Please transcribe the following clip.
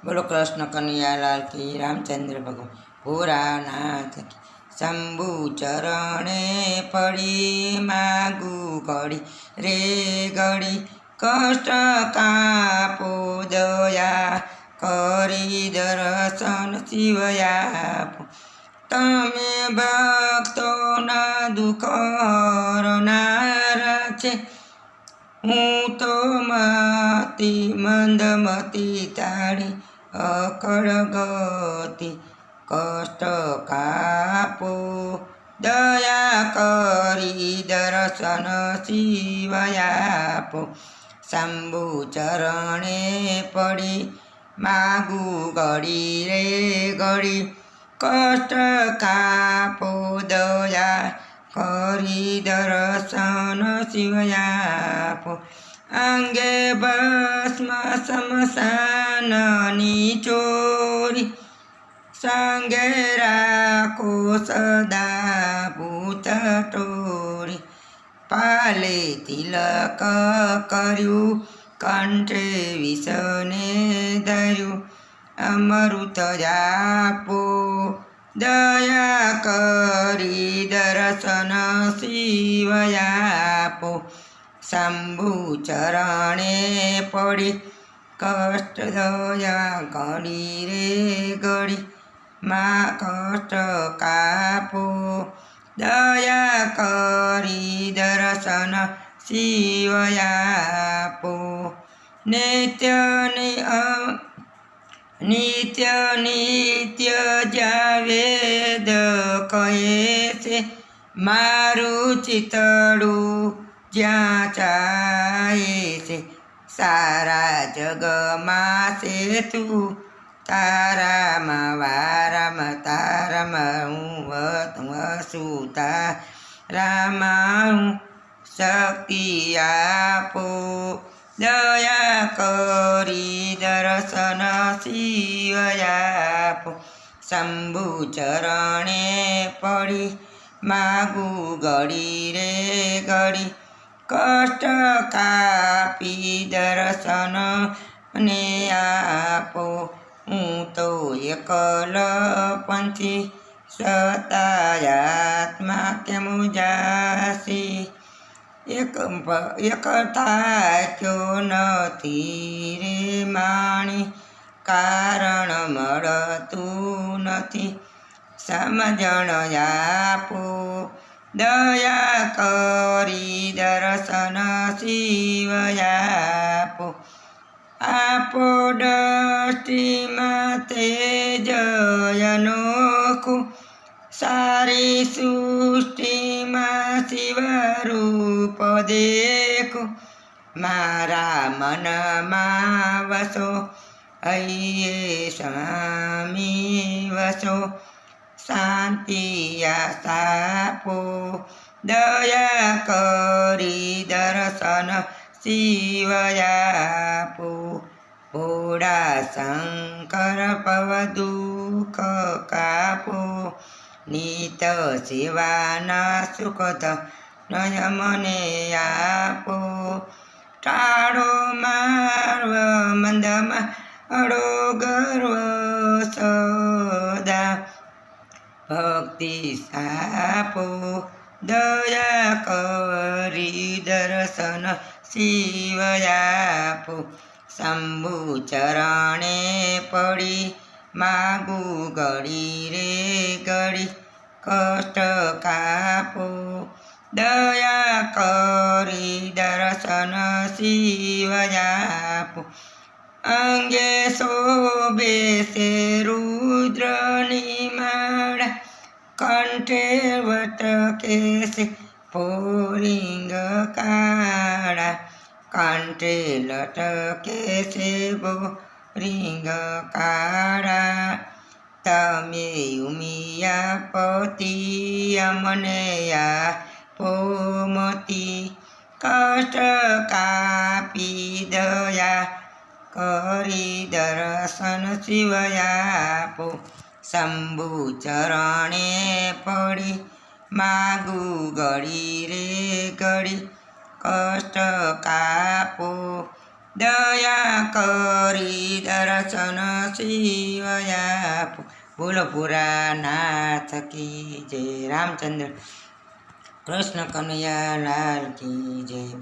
बोलो कृष्ण कन्हैया लाल की रामचंद्र भगवान भोरानाथ की शंभु चरणे पड़ी मागू घड़ी रे घड़ी कष्ट कापो दया करी दर्शन शिवयापो तमे भक्तोना दुख हरनारा छे હું તો મતી મંદમતી તાળી અકળ ગતિ કષ્ટ કાપો દયા કરી દર્શન શિવયાપો શંભુ ચરણે પડી માગુ ઘડી રે ઘડી કષ્ટ કાપો દયા કરી દર્શન શિવયાપો અંગે ભસ્મ સ્મશાનની ચોરી સંગે રાખો સદા ભૂત ટોરી પાલે તિલક કર્યું કંઠે વિષને ધર્યું અમૃત જાપો દયા કરી દર્શન શિવયાપો શંભુ ચરણે પડી કષ્ટ દયા ઘડી રે ઘડી માં કષ્ટ કાપો દયા કરી દર્શન શિવયાપો નિત્ય નિત્ય જાવેદ કહે છે મારું ચિતડું જ્યાં ચાહે છે સારા જગમાં છે તું તારામાં વારામાં તારામાં હું વસું તારામાં હું શક્તિ આપો દયા કરી દર્શન શિવયાપો શંભુ ચરણે પડી માગુ ઘડી રે ઘડી કષ્ટ કાપી દર્શન ને આપો હું તો એકલ પંથી સતાયાત્મા કેમ જાસી એક થાક્યો નથી રે માણી કારણ મળતું નથી સમજણ આપો દયા કરી દર્શન શિવયાપો આપો દ્રષ્ટિમાં તેજ અનોખું સારી સૃષ્ટિમાં શિવરૂપ દેખું મારા મનમાં વસો હૈયે સ્વામી વસો શાંતિ આશાપો દયા કરી દર્શન શિવયાપો ભોળા શંકર પવ દુઃખ કાપો નિત સેવાના સુખદ નય મને આપો ટાળો માર્વ મંદમાં અડો ગર્વ સદા ભક્તિ સાપો દયા કરી દર્શન શિવયાપો શંભુ ચરણે પડી માગુ ઘડી રે ઘડી કષ્ટ કાપો દયા કરી દર્શન શિવયાપો અંગે શોભે છે રુદ્રની માળા કંઠે વટકે છે પોલિંગ કાળા કંઠે લટકે છે રીંગ કાળા તમે ઉમિયા પતિ અમને આપોમતી કષ્ટ કાપી દયા કરી દર્શન શિવયાપો શંભુ ચરણે પડી માગુ ઘડી રે ઘડી કષ્ટ કાપો દયા કરી દર્શન શિવયા બોલો પુરાનાથ કી જય. રામચંદ્ર કૃષ્ણ કનૈયા લાલ કી જય.